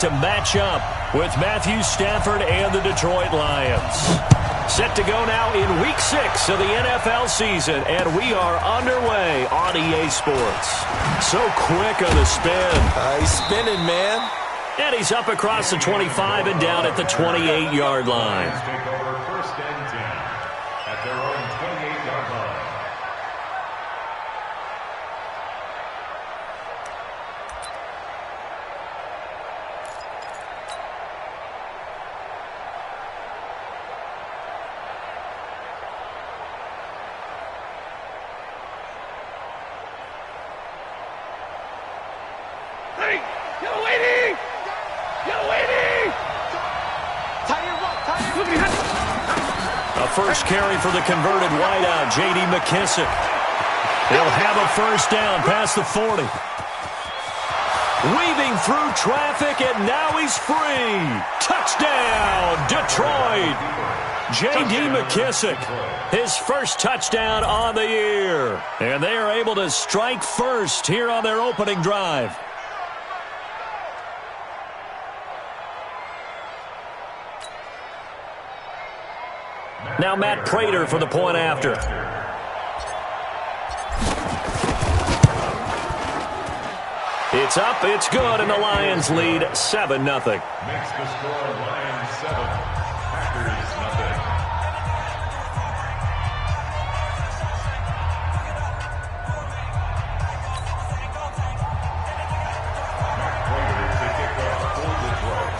to match up with Matthew Stafford and the Detroit Lions. Set to go now in Week 6 of the NFL season, and we are underway on EA Sports. So quick on the spin. He's spinning, man. And he's up across the 25 and down at the 28-yard line. Take over 1st and 10 at their own 28-yard line. First carry for the converted wideout, J.D. McKissick. He'll have a first down past the 40. Weaving through traffic, and now he's free. Touchdown, Detroit. J.D. McKissick, his first touchdown on the year. And they are able to strike first here on their opening drive. Now Matt Prater for the point after. It's up, it's good, and the Lions lead 7-0. Makes the score Lions 7, Packers nothing. Prater to kick off for Detroit.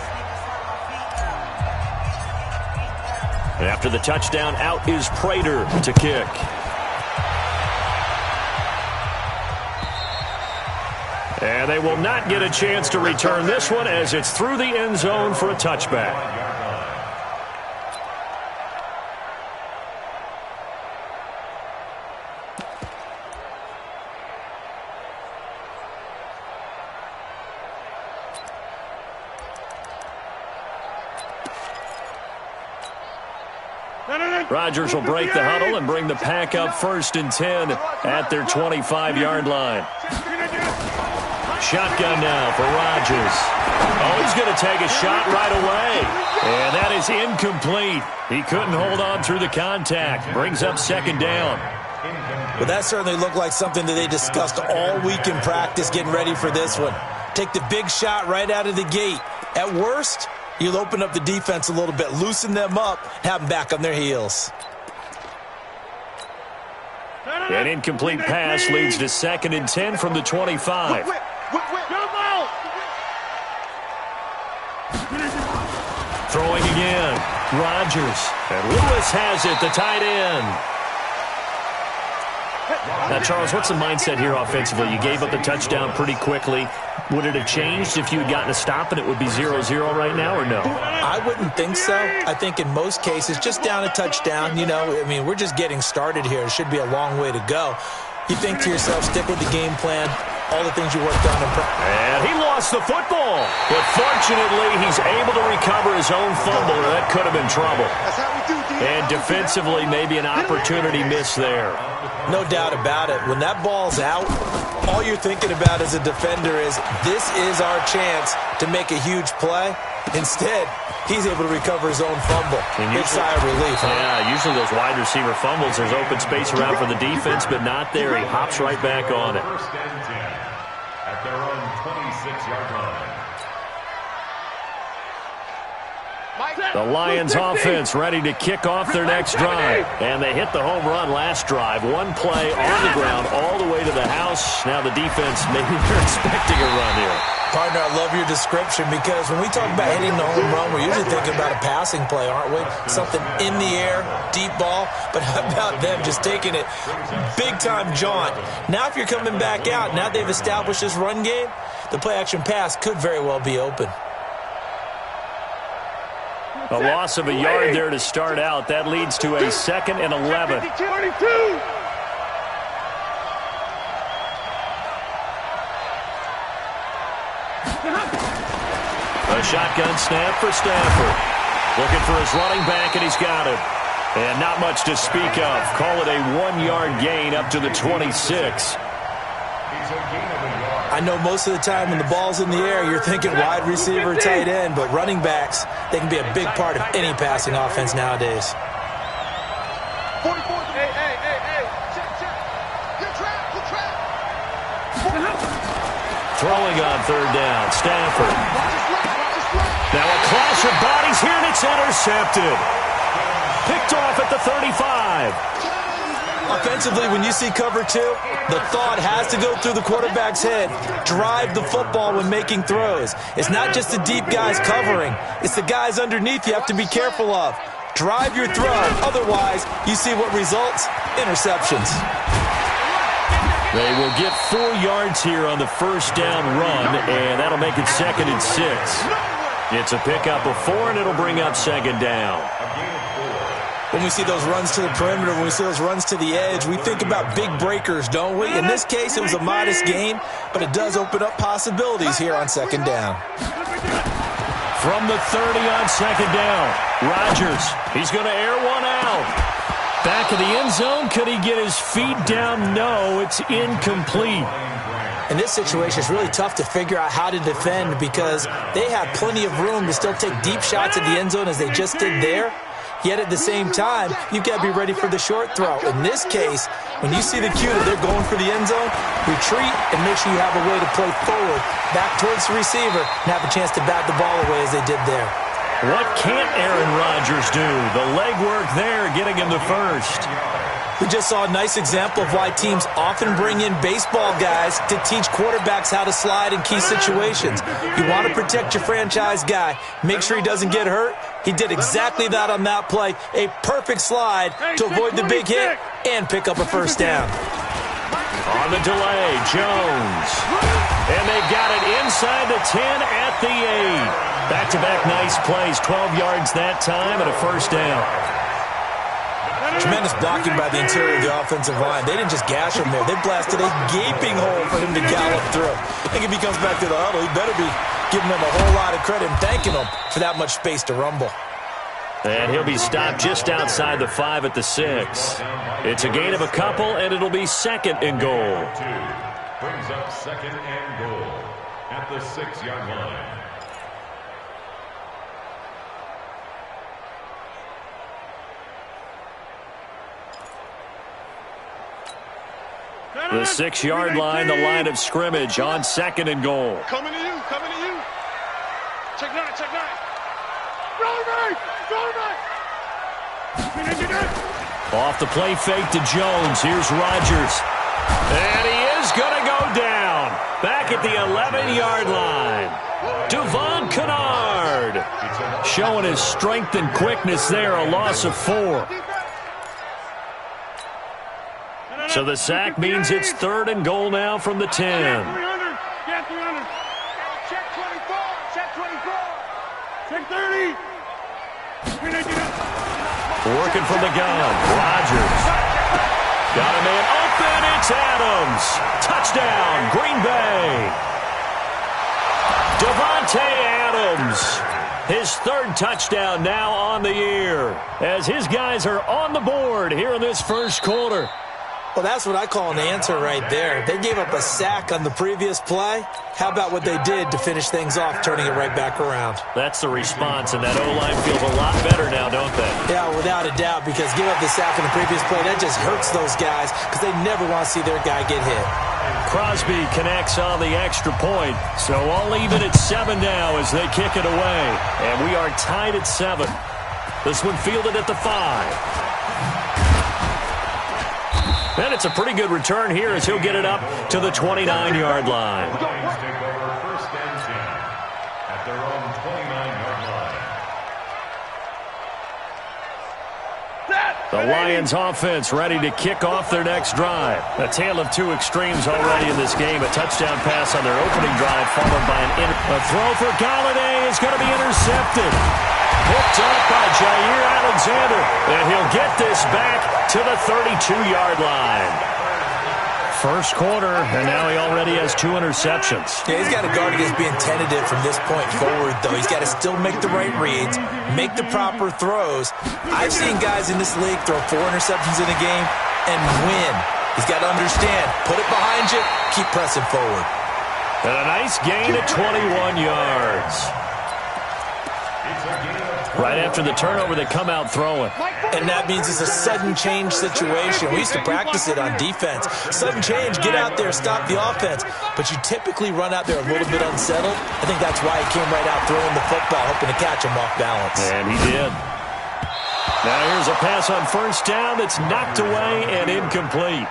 And after the touchdown, out is Prater to kick. And they will not get a chance to return this one as it's through the end zone for a touchback. Rodgers will break the huddle and bring the pack up 1st and 10 at their 25-yard line. Shotgun now for Rodgers. Oh, he's going to take a shot right away. And that is incomplete. He couldn't hold on through the contact. Brings up 2nd down. Well, that certainly looked like something that they discussed all week in practice getting ready for this one. Take the big shot right out of the gate. At worst, you'll open up the defense a little bit, loosen them up, have them back on their heels. An incomplete pass leads to 2nd and 10 from the 25. Throwing again. Rodgers. And Lewis has it, the tight end. Now, Charles, what's the mindset here offensively? You gave up the touchdown pretty quickly. Would it have changed if you had gotten a stop and it would be 0-0 right now, or no? I wouldn't think so. I think in most cases, just down a touchdown, you know, I mean, we're just getting started here. It should be a long way to go. You think to yourself, stick with the game plan, all the things you worked on in practice. And he lost the football. But fortunately, he's able to recover his own fumble, or that could have been trouble. And defensively, maybe an opportunity missed there. No doubt about it. When that ball's out, all you're thinking about as a defender is, this is our chance to make a huge play. Instead, he's able to recover his own fumble. Big sigh of relief. Huh? Yeah, usually those wide receiver fumbles, there's open space around for the defense, but not there. He hops right back on it. 1st and 10 at their own 26-yard line. The Lions offense ready to kick off their next drive. And they hit the home run last drive. One play on the ground all the way to the house. Now the defense, maybe they're expecting a run here. Partner, I love your description, because when we talk about hitting the home run, we're usually thinking about a passing play, aren't we? Something in the air, deep ball. But how about them just taking it big-time jaunt? Now if you're coming back out, now they've established this run game, the play-action pass could very well be open. A loss of a yard there to start out. That leads to a 2nd and 11. A shotgun snap for Stafford. Looking for his running back, and he's got it. And not much to speak of. Call it a 1-yard gain up to the 26. It's a gain of a yard. I know most of the time when the ball's in the air, you're thinking wide receiver, tight end, but running backs, they can be a big part of any passing offense nowadays. 44. Hey. Check. You're trapped. Throwing on third down, Stafford. Now a clash of bodies here, and it's intercepted. Picked off at the 35. Offensively, when you see cover two, the thought has to go through the quarterback's head. Drive the football when making throws. It's not just the deep guys covering. It's the guys underneath you have to be careful of. Drive your throw. Otherwise, you see what results? Interceptions. They will get 4 yards here on the first down run, and that'll make it 2nd and 6. It's a pickup of 4, and it'll bring up 2nd down. When we see those runs to the perimeter, when we see those runs to the edge, we think about big breakers, don't we? In this case, it was a modest gain, but it does open up possibilities here on 2nd down. From the 30 on 2nd down, Rodgers, he's going to air one out. Back of the end zone, could he get his feet down? No, it's incomplete. In this situation, it's really tough to figure out how to defend because they have plenty of room to still take deep shots at the end zone as they just did there. Yet at the same time, you've got to be ready for the short throw. In this case, when you see the cue that they're going for the end zone, retreat and make sure you have a way to play forward, back towards the receiver, and have a chance to bat the ball away as they did there. What can't Aaron Rodgers do? The legwork there, getting him to first. We just saw a nice example of why teams often bring in baseball guys to teach quarterbacks how to slide in key situations. You want to protect your franchise guy. Make sure he doesn't get hurt. He did exactly that on that play. A perfect slide to avoid the big hit and pick up a first down. On the delay, Jones. And they've got it inside the 10 at the 8. Back-to-back nice plays, 12 yards that time and a first down. Tremendous blocking by the interior of the offensive line. They didn't just gash him there. They blasted a gaping hole for him to gallop through. I think if he comes back to the huddle, he better be giving them a whole lot of credit and thanking them for that much space to rumble. And he'll be stopped just outside the 5 at the 6. It's a gain of a couple, and it'll be 2nd and goal. Brings up 2nd and goal at the 6-yard line. The 6-yard line, the line of scrimmage on 2nd and goal. Coming to you. Check 9. Off the play fake to Jones. Here's Rodgers. And he is going to go down. Back at the 11-yard line. Devon Kennard showing his strength and quickness there. A loss of 4. So the sack means it's 3rd and goal now from the 10. Check 24. Check 30. Working from the gun. Rodgers. Got a man open. It's Adams. Touchdown, Green Bay. Devontae Adams. His 3rd touchdown now on the year as his guys are on the board here in this first quarter. Well, that's what I call an answer right there. They gave up a sack on the previous play. How about what they did to finish things off, turning it right back around? That's the response, and that O-line feels a lot better now, don't they? Yeah, without a doubt, because give up the sack on the previous play, that just hurts those guys because they never want to see their guy get hit. Crosby connects on the extra point, so all even at 7 now as they kick it away. And we are tied at 7. This one fielded at the 5. And it's a pretty good return here as he'll get it up to the 29-yard line. Take over 1st and 10 at their own 29-yard line. The Lions offense ready to kick off their next drive. A tale of 2 extremes already in this game. A touchdown pass on their opening drive followed by a throw for Galladay is going to be intercepted. Picked up by Jair Alexander. And he'll get this back to the 32-yard line. First quarter, and now he already has 2 interceptions. Yeah, he's got to guard against being tentative from this point forward, though. He's got to still make the right reads, make the proper throws. I've seen guys in this league throw 4 interceptions in a game and win. He's got to understand, put it behind you, keep pressing forward. And a nice gain of 21 yards. Right after the turnover, they come out throwing. And that means it's a sudden change situation. We used to practice it on defense. Sudden change, get out there, stop the offense. But you typically run out there a little bit unsettled. I think that's why he came right out throwing the football, hoping to catch him off balance. And he did. Now here's a pass on first down that's knocked away and incomplete.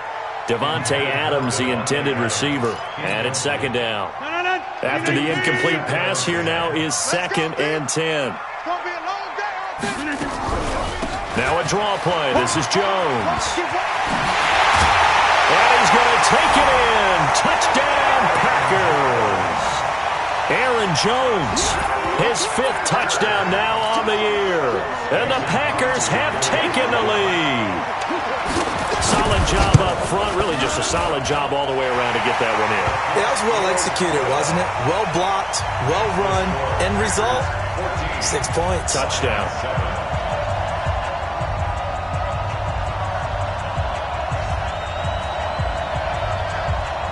Devontae Adams, the intended receiver. And it's second down. After the incomplete pass, here now is 2nd and 10. Now a draw play. This is Jones. And he's going to take it in. Touchdown, Packers. Aaron Jones, his 5th touchdown now on the year. And the Packers have taken the lead. Solid job up front. Really just a solid job all the way around to get that one in. Yeah, that was well executed, wasn't it? Well blocked, well run. End result, 6 points. Touchdown.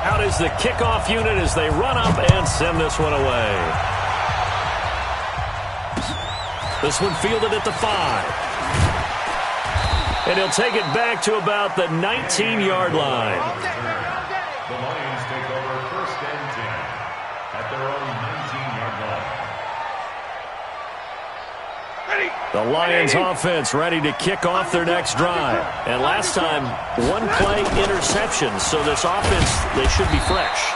Out is the kickoff unit as they run up and send this one away. This one fielded at the 5. And he'll take it back to about the 19-yard line. The Lions take over 1st and 10 at their own 19-yard line. The Lions offense ready to kick off their next drive. And last time, 1-play interception. So this offense, they should be fresh.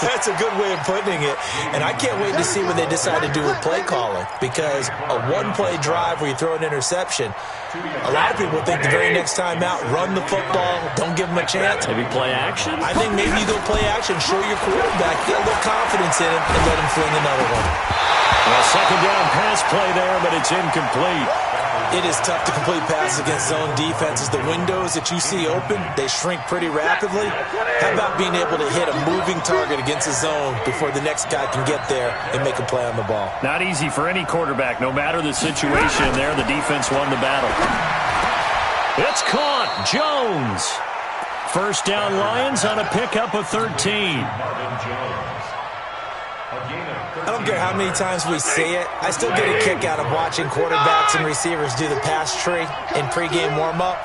That's a good way of putting it. And I can't wait to see what they decide to do with play calling. Because a 1-play drive where you throw an interception, a lot of people think the very next time out, run the football, don't give them a chance. Maybe play action? I think maybe you go play action, show your quarterback, get a little confidence in him, and let him fling another one. Well, second down pass play there, but it's incomplete. It is tough to complete passes against zone defenses. The windows that you see open, they shrink pretty rapidly. How about being able to hit a moving target against a zone before the next guy can get there and make a play on the ball? Not easy for any quarterback. No matter the situation there, the defense won the battle. It's caught. Jones. First down Lions on a pickup of 13. I don't care how many times we see it. I still get a kick out of watching quarterbacks and receivers do the pass tree in pregame warm-up.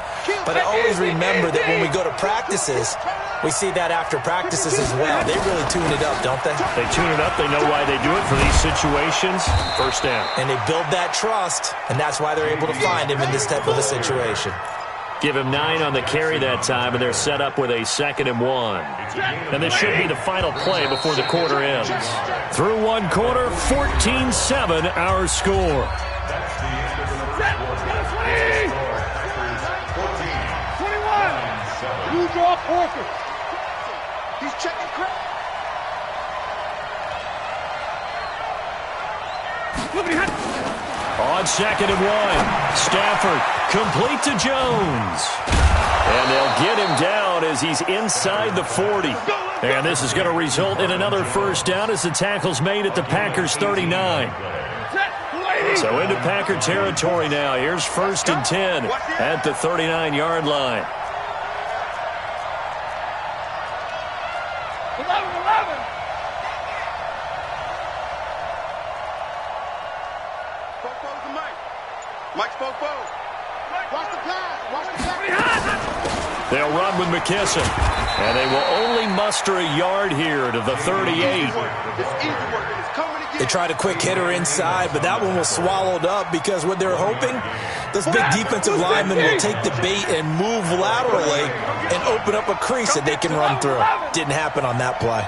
But I always remember that when we go to practices, we see that after practices as well. They really tune it up, don't they? They tune it up. They know why they do it for these situations. First down. And they build that trust, and that's why they're able to find him in this type of a situation. Give him 9 on the carry that time, and they're set up with a 2nd and 1. And this should be the final play before the quarter ends. Through one quarter, 14-7 our score. 21. You draw Porter. He's checking credit. On 2nd and 1, Stafford complete to Jones. And they'll get him down as he's inside the 40. And this is going to result in another first down as the tackle's made at the Packers 39. So into Packer territory now. Here's 1st and 10 at the 39-yard line. 11. Mike spoke both. Watch the pass. Watch the pass. They'll run with McKisson. And they will only muster a yard here to the 38. They tried a quick hitter inside, but that one was swallowed up because what they're hoping, those big defensive linemen will take the bait and move laterally and open up a crease that they can run through. Didn't happen on that play.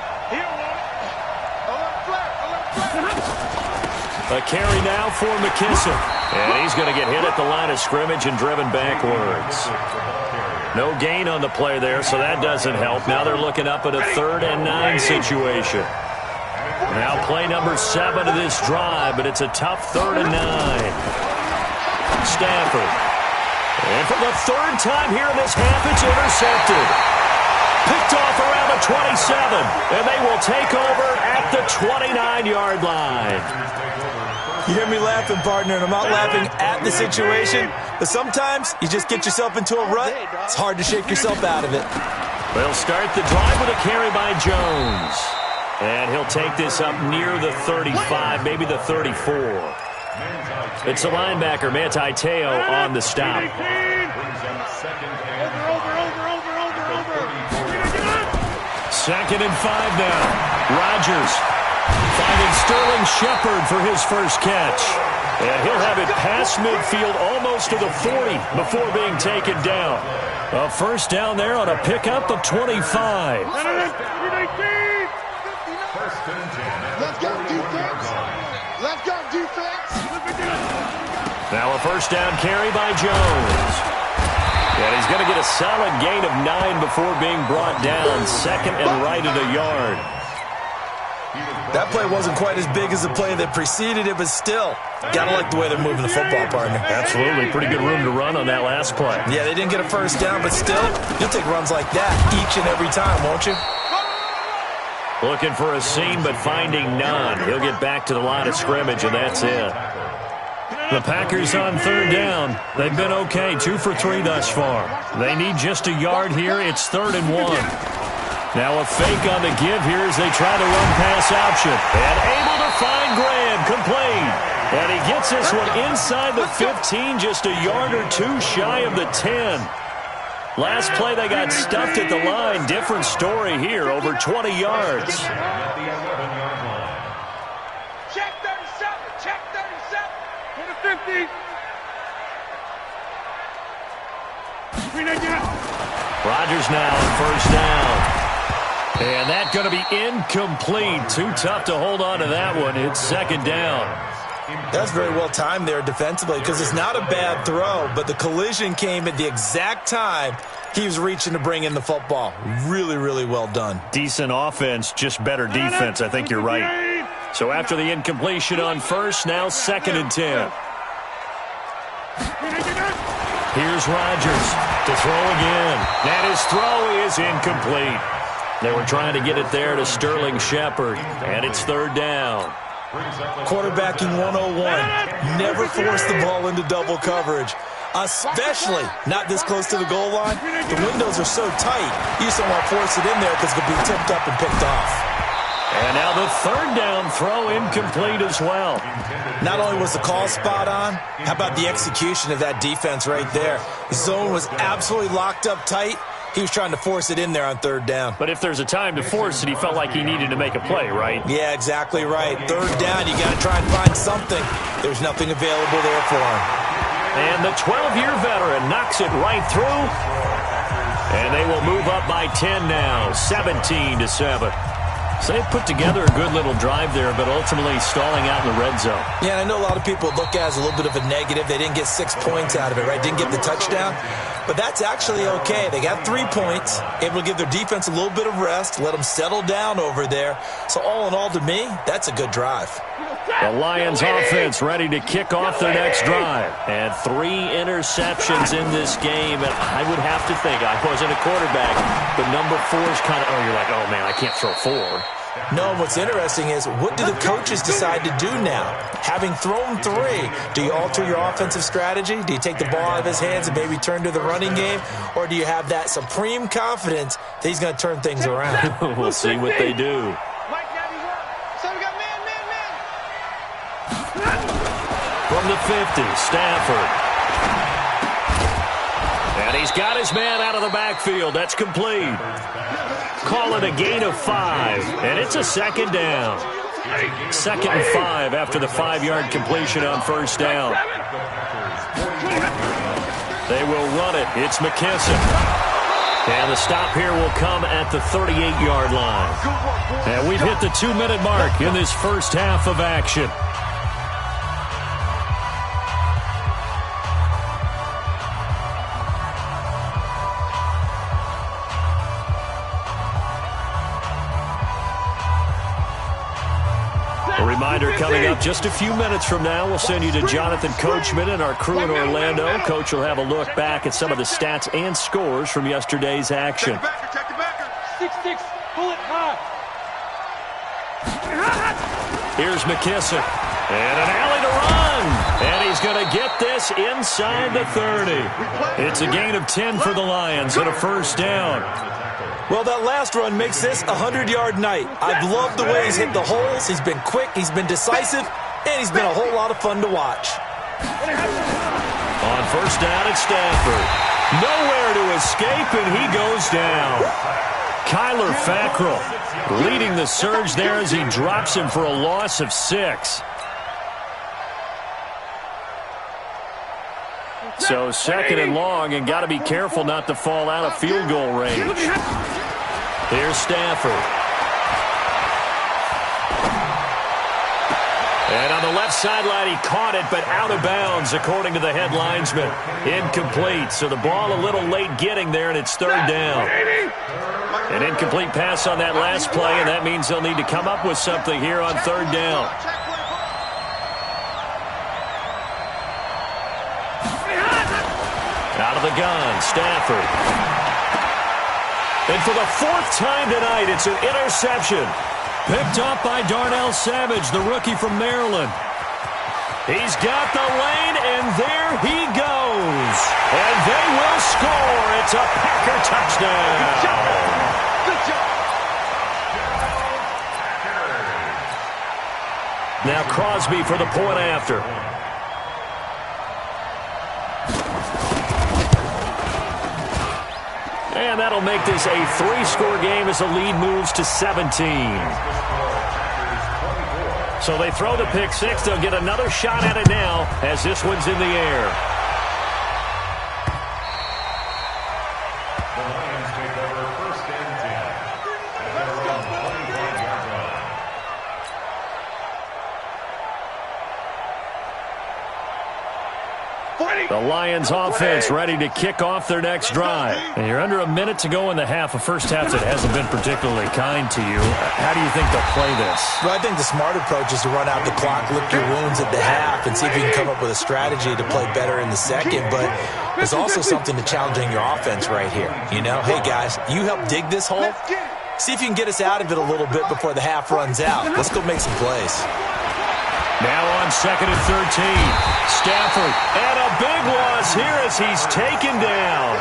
A carry now for McKisson. And he's going to get hit at the line of scrimmage and driven backwards. No gain on the play there, so that doesn't help. Now they're looking up at a 3rd and 9 situation. Now play number 7 of this drive, but it's a tough 3rd and 9. Stafford. And for the 3rd time here in this half, it's intercepted. Picked off around the 27, and they will take over at the 29-yard line. You hear me laughing, partner, and I'm not laughing at the situation, but sometimes you just get yourself into a rut. It's hard to shake yourself out of it. They'll start the drive with a carry by Jones. And he'll take this up near the 35, maybe the 34. It's the linebacker, Manti Te'o, on the stop. Second and 5 now. Rodgers finding Sterling Shepard for his first catch. And he'll have it past midfield almost to the 40 before being taken down. A first down there on a pickup of 25. Let's go, defense. Let's go, defense. Now a first down carry by Jones. And he's going to get a solid gain of 9 before being brought down. Second and right at a yard. That play wasn't quite as big as the play that preceded it, but still, gotta like the way they're moving the football, partner. Absolutely. Pretty good room to run on that last play. Yeah, they didn't get a first down, but still, you'll take runs like that each and every time, won't you? Looking for a seam, but finding none. He'll get back to the line of scrimmage, and that's it. The Packers on third down. They've been okay, 2 for 3 thus far. They need just a yard here. It's 3rd and 1. Now a fake on the give here as they try to run pass option. And able to find Graham, complete. And he gets this one inside the 15, just a yard or 2 shy of the 10. Last play they got stuffed at the line. Different story here, over 20 yards. Check 37, check 37. To the 50. Rodgers now on first down. And that's going to be incomplete. Too tough to hold on to that one. It's 2nd down. That's very well timed there defensively because it's not a bad throw, but the collision came at the exact time he was reaching to bring in the football. Really, really well done. Decent offense, just better defense. I think you're right. So after the incompletion on first, now 2nd and 10. Here's Rodgers to throw again. And his throw is incomplete. They were trying to get it there to Sterling Shepard, and it's 3rd down. Quarterbacking 101. Never force the ball into double coverage, especially not this close to the goal line. The windows are so tight, you just don't want to force it in there because it could be tipped up and picked off. And now the 3rd down throw incomplete as well. Not only was the call spot on, how about the execution of that defense right there? The zone was absolutely locked up tight. He was trying to force it in there on 3rd down. But if there's a time to force it, he felt like he needed to make a play, right? Yeah, exactly right. 3rd down, you got to try and find something. There's nothing available there for him. And the 12-year veteran knocks it right through. And they will move up by 10 now, 17-7. So they put together a good little drive there, but ultimately stalling out in the red zone. Yeah, and I know a lot of people look at it as a little bit of a negative. They didn't get 6 points out of it, right? Didn't get the touchdown. But that's actually okay. They got 3 points, able to give their defense a little bit of rest, let them settle down over there. So all in all, to me, that's a good drive. The Lions offense ready to kick off their next drive. And 3 interceptions in this game. And I would have to think, I wasn't a quarterback, but number 4 is kind of, oh, you're like, oh, man, I can't throw 4. No, what's interesting is, what do the coaches decide to do now? Having thrown 3, do you alter your offensive strategy? Do you take the ball out of his hands and maybe turn to the running game? Or do you have that supreme confidence that he's going to turn things around? We'll see what they do. From the 50, Stafford. And he's got his man out of the backfield. That's complete. Call it a gain of 5, and it's a 2nd down. 2nd and 5 after the 5-yard completion on first down. They will run it. It's McKissick. And the stop here will come at the 38-yard line. And we've hit the 2-minute mark in this first half of action. A reminder coming up just a few minutes from now, we'll send you to Jonathan Coachman and our crew in Orlando. Coach will have a look back at some of the stats and scores from yesterday's action. Check the backer. 6-6, pull it high. Here's McKissick. And an alley to run. And he's going to get this inside the 30. It's a gain of 10 for the Lions and a first down. Well, that last run makes this a 100-yard night. I've loved the way he's hit the holes. He's been quick, he's been decisive, and he's been a whole lot of fun to watch. On first down at Stafford. Nowhere to escape, and he goes down. Kyler Fackrell leading the surge there as he drops him for a loss of 6. So second and long, and got to be careful not to fall out of field goal range. Here's Stafford. And on the left sideline, he caught it, but out of bounds, according to the head linesman. Incomplete, so the ball a little late getting there, and it's third down. An incomplete pass on that last play, and that means they'll need to come up with something here on third down. Out of the gun, Stafford. And for the 4th time tonight, it's an interception. Picked up by Darnell Savage, the rookie from Maryland. He's got the lane, and there he goes. And they will score. It's a Packer touchdown. Good job. Now Crosby for the point after. And that'll make this a 3-score game as the lead moves to 17. So they throw the pick 6. They'll get another shot at it now as this one's in the air. The Lions take over first and 10 at their own 25-yard line. The Lions offense ready to kick off their next drive. And you're under a minute to go in the half, a first half that hasn't been particularly kind to you. How do you think they'll play this? Well, I think the smart approach is to run out the clock, lick your wounds at the half, and see if you can come up with a strategy to play better in the second. But there's also something to challenging your offense right here. You know, hey, guys, you help dig this hole. See if you can get us out of it a little bit before the half runs out. Let's go make some plays. Now on second and 13. Stafford, and a big loss here as he's taken down.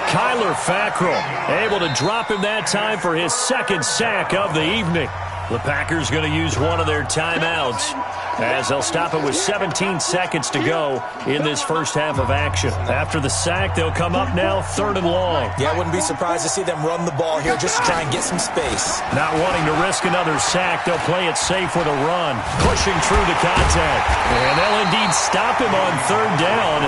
Kyler Fackrell able to drop him that time for his 2nd sack of the evening. The Packers going to use one of their timeouts as they'll stop it with 17 seconds to go in this first half of action. After the sack, they'll come up now 3rd and long. Yeah, I wouldn't be surprised to see them run the ball here just to try and get some space. Not wanting to risk another sack, they'll play it safe with a run, pushing through the contact. And they'll indeed stop him on 3rd down.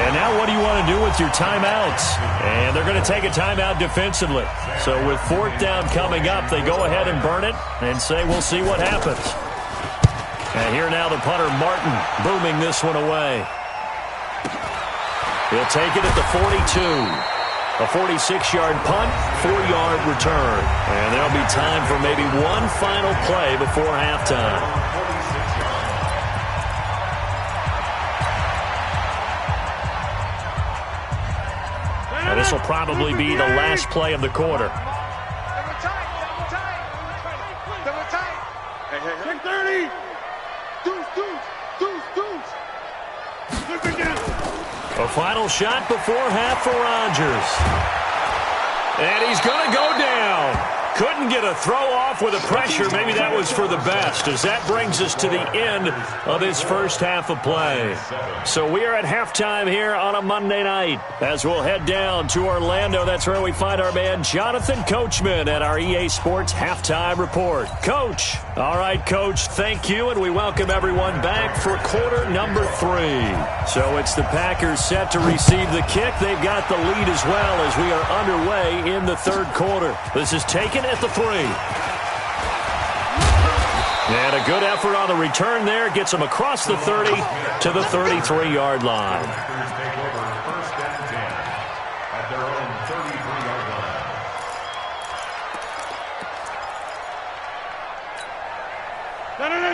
And now what do you want to do with your timeouts? And they're going to take a timeout defensively. So with 4th down coming up, they go ahead and burn it and say we'll see what happens. And here now the punter, Martin, booming this one away. He'll take it at the 42. A 46-yard punt, 4-yard return. And there'll be time for maybe one final play before halftime. And this will probably be the last play of the quarter. Hey, 30. A final shot before half for Rodgers. And he's going to go down. Couldn't get a throw off with the pressure. Maybe that was for the best, as that brings us to the end of this first half of play. So we are at halftime here on a Monday night as we'll head down to Orlando. That's where we find our man Jonathan Coachman at our EA Sports Halftime Report. Coach. All right, Coach, thank you, and we welcome everyone back for quarter number 3. So it's the Packers set to receive the kick. They've got the lead as well as we are underway in the 3rd quarter. This is taken at the 3. And a good effort on the return there. Gets them across the 30 to the 33-yard line. Take over first and 10 at their own 33-yard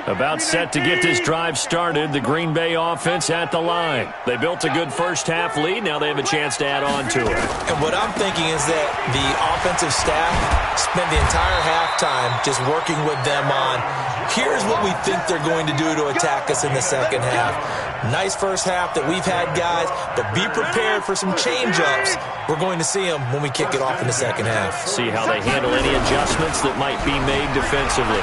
line. About set to get this drive started. The Green Bay offense at the line. They built a good first half lead. Now they have a chance to add on to it. And what I'm thinking is that the offensive staff spent the entire halftime just working with them on Here's what we think they're going to do to attack us in the second half. Nice first half that we've had, guys, but be prepared for some change-ups. We're going to see them when we kick it off in the second half. See how they handle any adjustments that might be made defensively.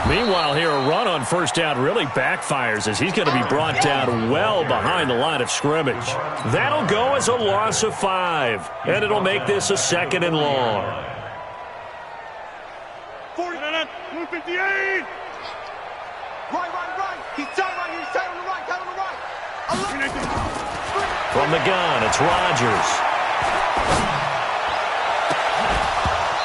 Meanwhile, here a run on first down really backfires as he's going to be brought down well behind the line of scrimmage. That'll go as a loss of 5, and it'll make this a 2nd and long. 58. Right. He's tight right. He's tight on the right. Tight on the right. From the gun, it's Rodgers.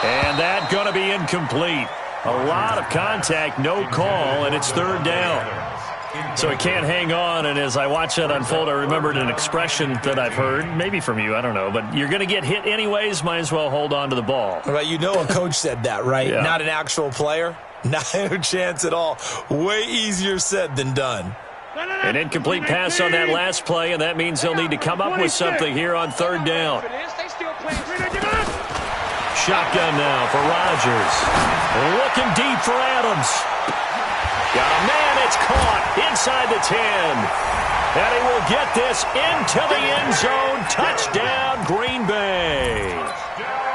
And that's going to be incomplete. A lot of contact, no call, and it's 3rd down. So he can't hang on, and as I watch that unfold, I remembered an expression that I've heard, maybe from you, I don't know, but you're going to get hit anyways, might as well hold on to the ball. Right, you know a coach said that, right? Yeah. Not an actual player? Not a chance at all. Way easier said than done. An incomplete pass on that last play, and that means they'll need to come up with something here on 3rd down. Shotgun now for Rodgers. Looking deep for Adams. Got a man, it's caught inside the 10. And he will get this into the end zone. Touchdown, Green Bay.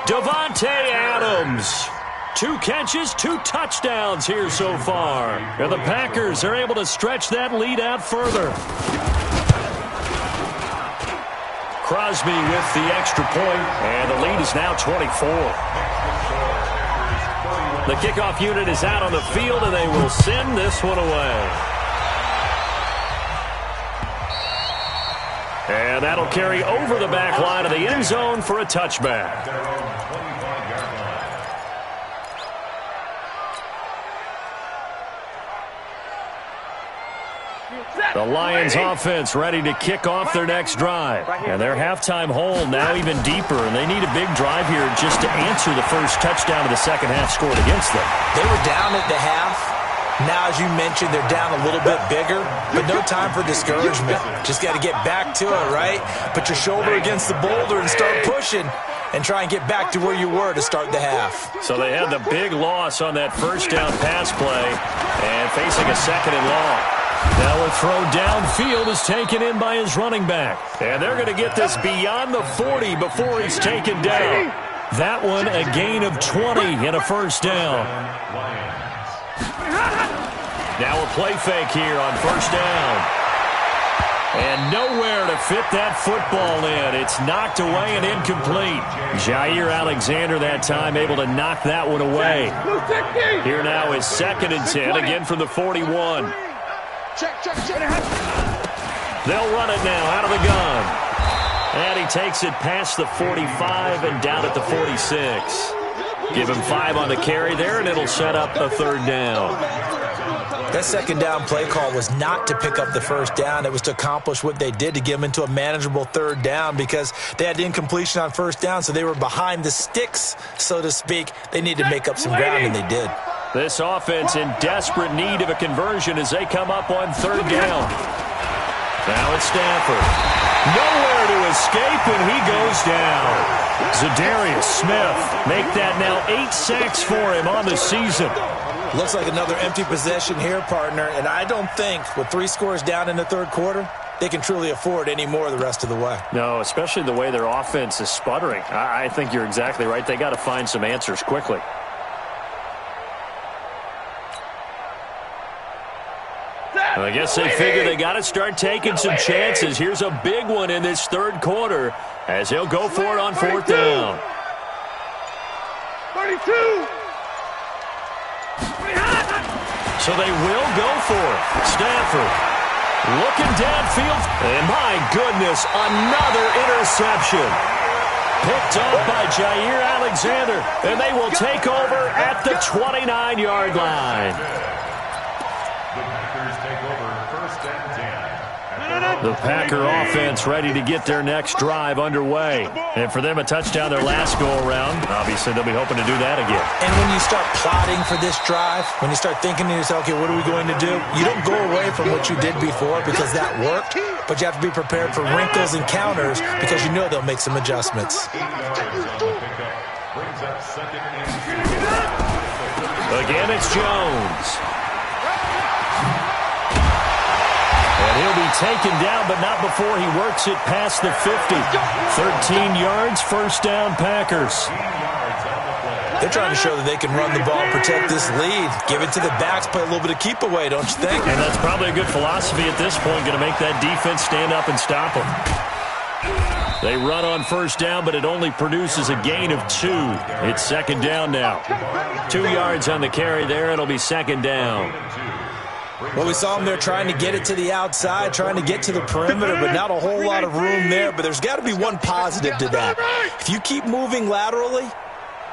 Davante Adams. 2 catches, 2 touchdowns here so far. And the Packers are able to stretch that lead out further. Crosby with the extra point, and the lead is now 24. The kickoff unit is out on the field, and they will send this one away. And that'll carry over the back line of the end zone for a touchback. The Lions offense ready to kick off their next drive. And their halftime hole now even deeper, and they need a big drive here just to answer the first touchdown of the second half scored against them. They were down at the half. Now, as you mentioned, they're down a little bit bigger, but no time for discouragement. Just got to get back to it, right? Put your shoulder against the boulder and start pushing and try and get back to where you were to start the half. So they had the big loss on that first down pass play and facing a 2nd and long. Now a throw downfield is taken in by his running back. And they're going to get this beyond the 40 before he's taken down. That one a gain of 20 and a first down. Now a play fake here on first down. And nowhere to fit that football in. It's knocked away and incomplete. Jair Alexander that time able to knock that one away. Here now is 2nd and 10, again from the 41. Check. They'll run it now out of the gun. And he takes it past the 45 and down at the 46. Give him 5 on the carry there, and it'll set up a 3rd down. That second down play call was not to pick up the first down. It was to accomplish what they did, to get them into a manageable 3rd down, because they had incompletion on first down, so they were behind the sticks, so to speak. They needed to make up some ground, and they did. This offense in desperate need of a conversion as they come up on 3rd down. Now it's Stafford. Nowhere to escape, and he goes down. Zadarius Smith make that now 8 sacks for him on the season. Looks like another empty possession here, partner, and I don't think with 3 scores down in the 3rd quarter, they can truly afford any more the rest of the way. No, especially the way their offense is sputtering. I think you're exactly right. They got to find some answers quickly. I guess they figure they got to start taking some chances. Here's a big one in this 3rd quarter as he'll go for it on 4th down. 32. So they will go for it. Stafford looking downfield. And my goodness, another interception. Picked up by Jair Alexander. And they will take over at the 29-yard line. The Packers take over 1st and 10. The Packer offense ready to get their next drive underway. And for them, a touchdown their last go-around. Obviously, they'll be hoping to do that again. And when you start plotting for this drive, when you start thinking to yourself, okay, what are we going to do? You don't go away from what you did before because that worked, but you have to be prepared for wrinkles and counters because you know they'll make some adjustments. Brings up 2nd and 10. Again, it's Jones. And he'll be taken down, but not before he works it past the 50. 13 yards, first down, Packers. They're trying to show that they can run the ball, protect this lead. Give it to the backs, play a little bit of keep away, don't you think? And that's probably a good philosophy at this point, going to make that defense stand up and stop them. They run on first down, but it only produces a gain of 2. It's second down now. 2 yards on the carry there. It'll be second down. Well, we saw them there trying to get it to the outside, trying to get to the perimeter, but not a whole lot of room there. But there's got to be one positive to that. If you keep moving laterally,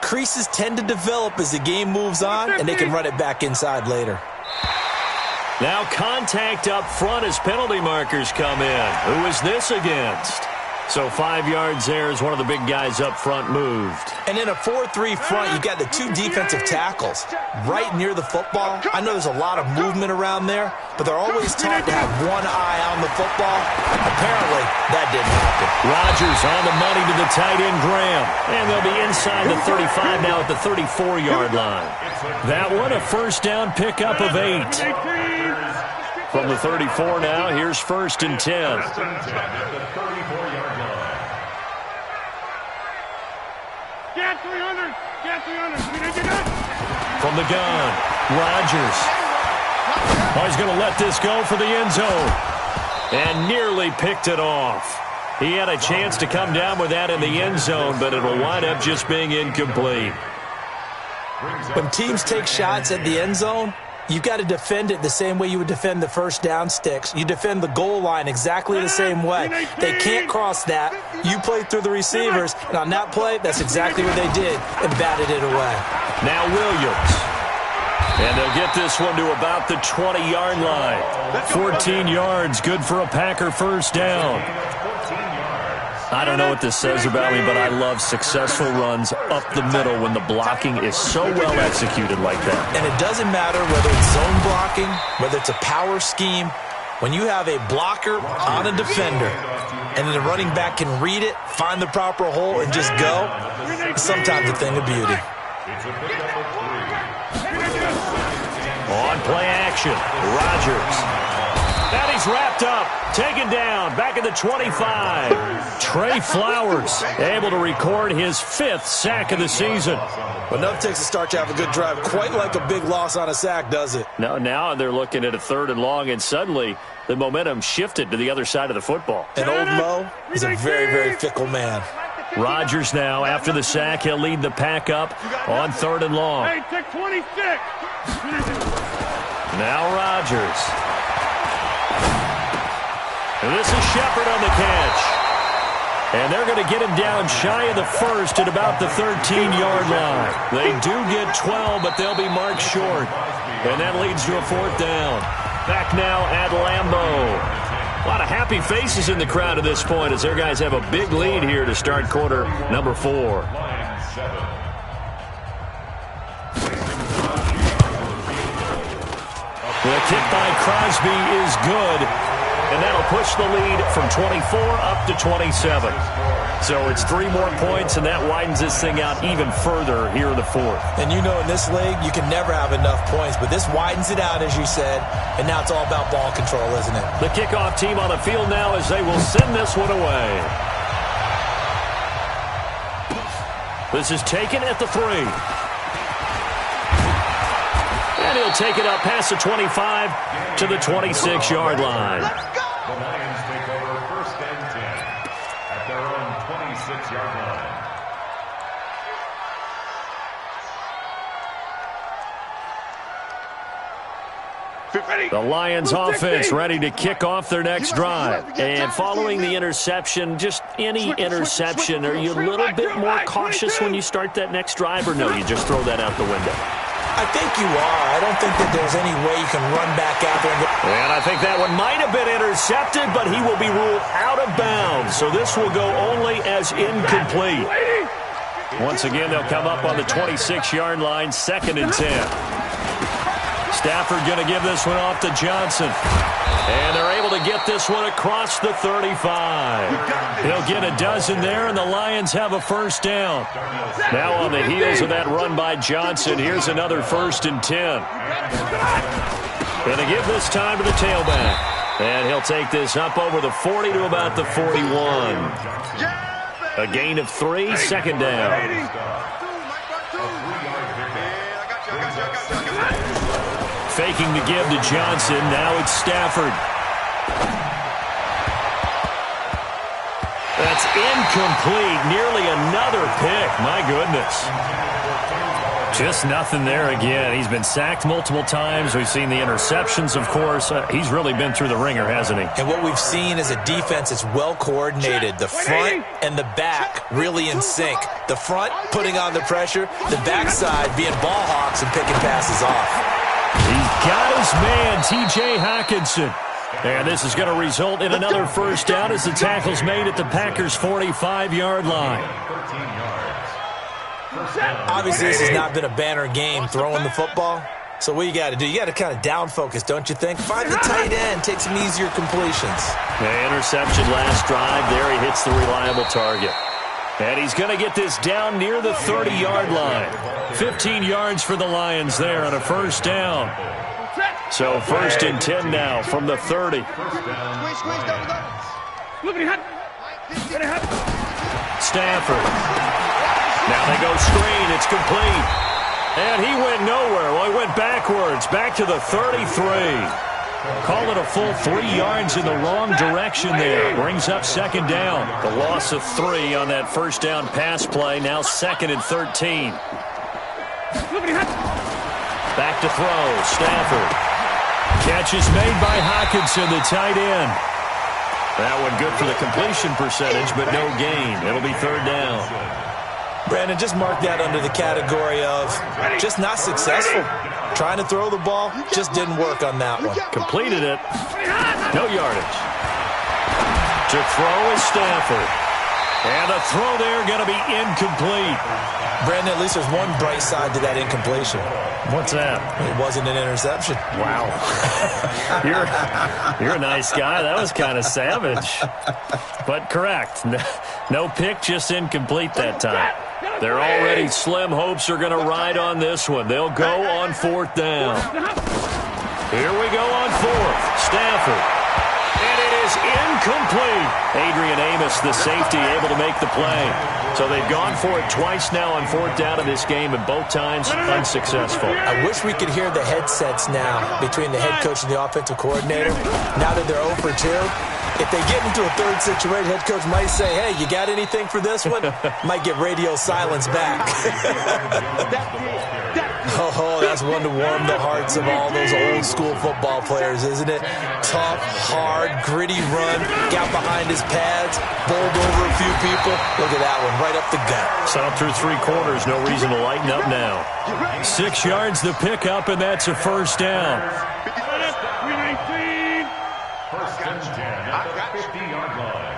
creases tend to develop as the game moves on, and they can run it back inside later. Now contact up front as penalty markers come in. Who is this against? So 5 yards there as one of the big guys up front moved. And in a 4-3 front, you got the 2 defensive tackles right near the football. I know there's a lot of movement around there, but they're always taught to have one eye on the football. Apparently, that didn't happen. Rodgers on the money to the tight end, Graham. And they'll be inside the 35 now at the 34-yard line. That one, a first down pickup of 8. From the 34 now, here's first and 10. Get 300. Get 300. From the gun, Rodgers. Oh, he's going to let this go for the end zone. And nearly picked it off. He had a chance to come down with that in the end zone, but it'll wind up just being incomplete. When teams take shots at the end zone, you've got to defend it the same way you would defend the first down sticks. You defend the goal line exactly the same way. They can't cross that. You play through the receivers, and on that play, that's exactly what they did and batted it away. Now Williams. And they'll get this one to about the 20-yard line. 14 yards, good for a Packer first down. I don't know what this says about me, but I love successful runs up the middle when the blocking is so well executed like that. And it doesn't matter whether it's zone blocking, whether it's a power scheme. When you have a blocker on a defender and then the running back can read it, find the proper hole, and just go, it's sometimes a thing of beauty. On play action, Rodgers. And he's wrapped up, taken down, back at the 25. Trey Flowers able to record his 5th sack of the season. But nothing takes a start to have a good drive, quite like a big loss on a sack, does it? No, now they're looking at a 3rd and long, and suddenly the momentum shifted to the other side of the football. And old Mo is a very, very fickle man. Rodgers now, after the sack, he'll lead the pack up on 3rd and long. Hey, take 26. Now Rodgers. And this is Shepard on the catch. And they're going to get him down shy of the 1st at about the 13-yard line. They do get 12, but they'll be marked short. And that leads to a 4th down. Back now at Lambeau. A lot of happy faces in the crowd at this point as their guys have a big lead here to start quarter number 4. The kick by Crosby is good, and that'll push the lead from 24 up to 27. So it's 3 more points, and that widens this thing out even further here in the 4th. And you know in this league, you can never have enough points, but this widens it out, as you said, and now it's all about ball control, isn't it? The kickoff team on the field now as they will send this one away. This is taken at the 3. And he'll take it up past the 25 to the 26-yard line. The Lions take over 1st and 10 at their own 26-yard line. The Lions offense ready to kick off their next drive. And following the interception, just any interception, are you a little bit more cautious when you start that next drive, or no, you just throw that out the window? I think you are. I don't think that there's any way you can run back out there. And I think that one might have been intercepted, but he will be ruled out of bounds. So this will go only as incomplete. Once again, they'll come up on the 26-yard line, 2nd and 10. Stafford going to give this one off to Johnson. And they're able to get this one across the 35. He'll get a dozen there, and the Lions have a first down. Now on the heels of that run by Johnson, here's another 1st and 10. Going to give this time to the tailback. And he'll take this up over the 40 to about the 41. A gain of 3, 2nd down. Faking the give to Johnson. Now it's Stafford. That's incomplete. Nearly another pick. My goodness. Just nothing there again. He's been sacked multiple times. We've seen the interceptions, of course. He's really been through the ringer, hasn't he? And what we've seen is a defense that's well coordinated. The front and the back really in sync. The front putting on the pressure. The backside being ball hawks and picking passes off. He's got his man, T.J. Hockenson. And this is going to result in another first down as the tackle's made at the Packers' 45-yard line. Obviously, this has not been a banner game throwing the football. So what you got to do, you got to kind of down focus, don't you think? Find the tight end, take some easier completions. The interception last drive. There he hits the reliable target. And he's going to get this down near the 30-yard line. 15 yards for the Lions there on a first down. So 1st and 10 now from the 30. Stafford. Now they go screen. It's complete. And he went nowhere. Well, he went backwards. Back to the 33. Call it a full 3 yards in the wrong direction there. Brings up 2nd down. The loss of 3 on that first down pass play. Now 2nd and 13. Back to throw. Stafford. Catch is made by Hockenson, the tight end. That one good for the completion percentage, but no gain. It'll be 3rd down. Brandon, just mark that under the category of just not successful. Trying to throw the ball, just didn't work on that one. Completed it. No yardage. To throw is Stafford. And the throw there going to be incomplete. Brandon, at least there's one bright side to that incompletion. What's that? It wasn't an interception. Wow. You're a nice guy. That was kind of savage. But correct. No pick, just incomplete that time. Their already slim hopes are going to ride on this one. They'll go on 4th down. Here we go on 4th. Stafford. And it is incomplete. Adrian Amos, the safety, able to make the play. So they've gone for it twice now on 4th down in this game, and both times unsuccessful. I wish we could hear the headsets now between the head coach and the offensive coordinator. Now that they're 0 for 2, if they get into a 3rd situation, head coach might say, hey, you got anything for this one? Might get radio silence back. Oh, that's one to warm the hearts of all those old school football players, isn't it? Tough, hard, gritty run, got behind his pads, bowled over a few people. Look at that one, right up the gut. Saw through 3 quarters, no reason to lighten up now. 6 yards the pickup, and that's a first down. First and 10 at the 50-yard line.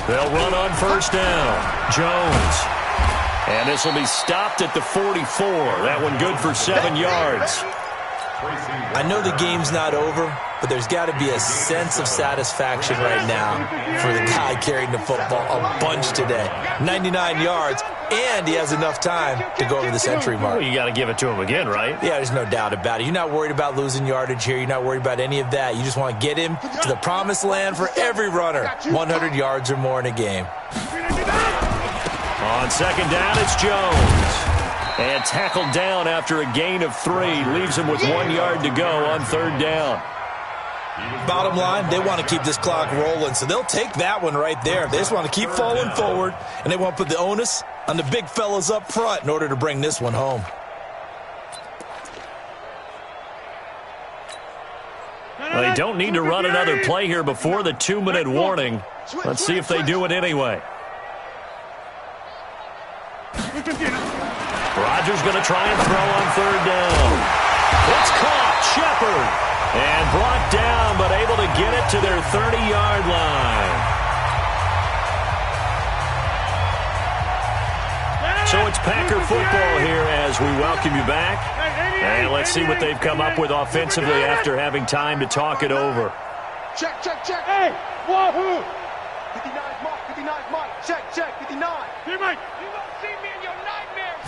They'll run on first down. Jones. And this will be stopped at the 44. That one good for 7 yards. I know the game's not over, but there's got to be a sense of satisfaction right now for the guy carrying the football a bunch today. 99 yards, and he has enough time to go over the century mark. Well, you got to give it to him again, right? Yeah, there's no doubt about it. You're not worried about losing yardage here. You're not worried about any of that. You just want to get him to the promised land for every runner. 100 yards or more in a game. On second down, it's Jones. And tackled down after a gain of 3. Leaves him with 1 yard to go on 3rd down. Bottom line, they want to keep this clock rolling, so they'll take that one right there. They just want to keep falling forward, and they want to put the onus on the big fellas up front in order to bring this one home. Well, they don't need to run another play here before the 2-minute warning. Let's see if they do it anyway. Rodgers going to try and throw on 3rd down. It's caught. Shepard. And brought down, but able to get it to their 30-yard line. So it's Packer football here as we welcome you back. And let's see what they've come up with offensively after having time to talk it over. Check. Hey, wahoo! 59's mark, 59's mark. Check, 59. Here, Mike. You won't see me in your nightmares.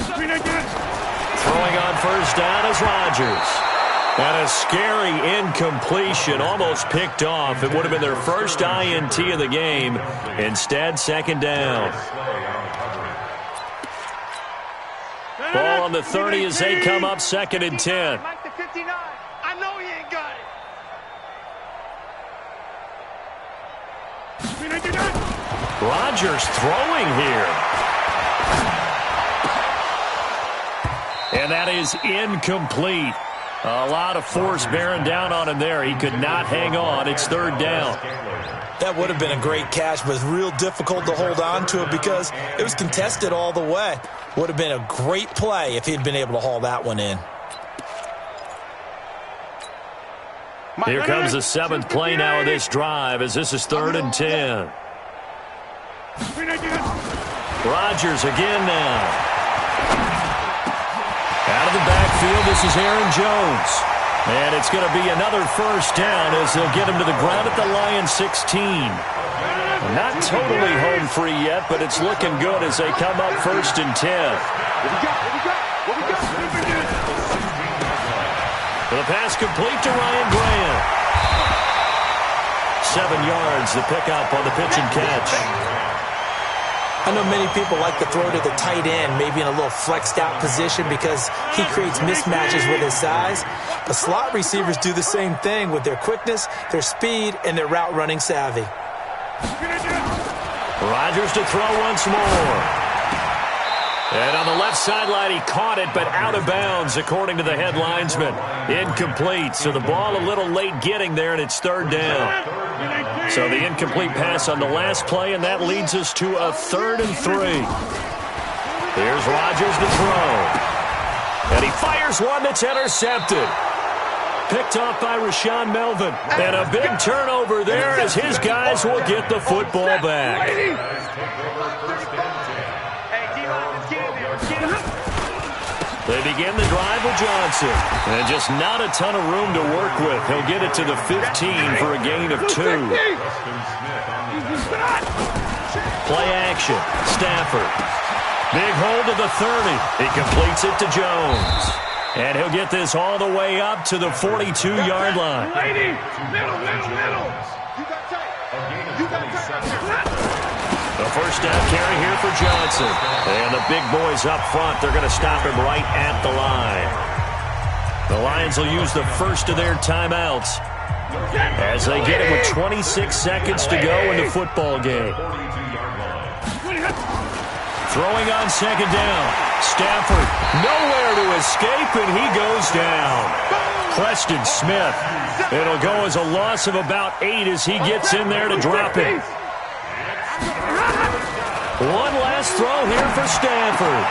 Throwing on first down is Rodgers. And a scary incompletion, almost picked off. It would have been their first INT of the game. Instead, second down. Ball on the 30 as they come up, 2nd and 10. Mike the 59. I know he ain't got it. Rodgers throwing here. And that is incomplete. A lot of force bearing down on him there. He could not hang on. It's 3rd down. That would have been a great catch, but it's real difficult to hold on to it because it was contested all the way. Would have been a great play if he'd been able to haul that one in. Here comes the 7th play now of this drive as this is 3rd and 10. Rodgers again now. Out of the backfield, this is Aaron Jones. And it's going to be another first down as they'll get him to the ground at the Lions 16. Not totally home free yet, but it's looking good as they come up 1st and 10. The pass complete to Ryan Graham. 7 yards, the pickup on the pitch and catch. I know many people like to throw to the tight end, maybe in a little flexed out position because he creates mismatches with his size. But slot receivers do the same thing with their quickness, their speed, and their route running savvy. Rodgers to throw once more. And on the left sideline, he caught it, but out of bounds, according to the head linesman. Incomplete, so the ball a little late getting there, and it's 3rd down. So the incomplete pass on the last play, and that leads us to a 3rd and 3. Here's Rodgers to throw. And he fires one that's intercepted. Picked off by Rashawn Melvin. And a big turnover there as his guys will get the football back. They begin the drive with Johnson. And just not a ton of room to work with. He'll get it to the 15 for a gain of 2. Play action. Stafford. Big hold to the 30. He completes it to Jones. And he'll get this all the way up to the 42-yard line. The first down carry here for Johnson. And the big boys up front, they're going to stop him right at the line. The Lions will use the first of their timeouts as they get it with 26 seconds to go in the football game. Throwing on 2nd down. Stafford nowhere to escape, and he goes down. Preston Smith. It'll go as a loss of about 8 as he gets in there to drop it. One last throw here for Stafford.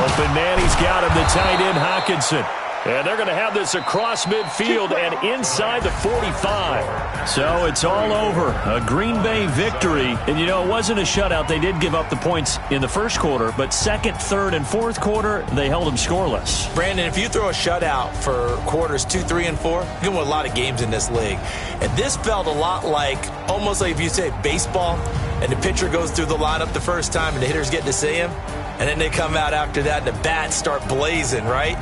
Open man, he's got him, the tight end Hockenson. And they're going to have this across midfield and inside the 45. So it's all over. A Green Bay victory. And, you know, it wasn't a shutout. They did give up the points in the first quarter. But 2nd, 3rd, and 4th quarter, they held them scoreless. Brandon, if you throw a shutout for quarters 2, 3, and 4, you're going to win a lot of games in this league. And this felt a lot like, almost like if you say baseball, and the pitcher goes through the lineup the first time and the hitters get to see him. And then they come out after that and the bats start blazing, right?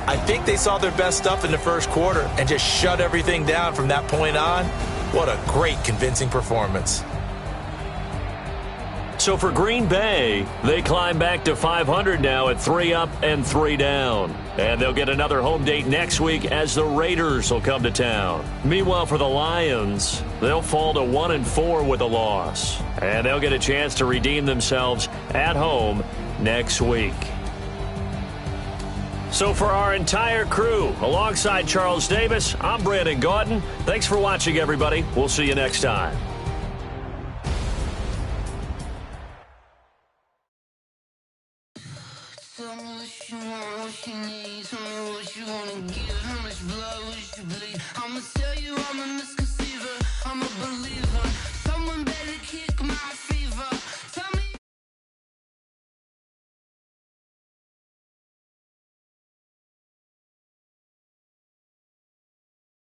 I think they saw their best stuff in the first quarter and just shut everything down from that point on. What a great, convincing performance. So for Green Bay, they climb back to 500 now at 3 up and 3 down. And they'll get another home date next week as the Raiders will come to town. Meanwhile, for the Lions, they'll fall to 1-4 with a loss. And they'll get a chance to redeem themselves at home next week. So for our entire crew, alongside Charles Davis, I'm Brandon Gaudin. Thanks for watching, everybody. We'll see you next time. Tell me what you want, what you need. Tell me what you wanna give. How much blood would you bleed? I'ma tell you I'm a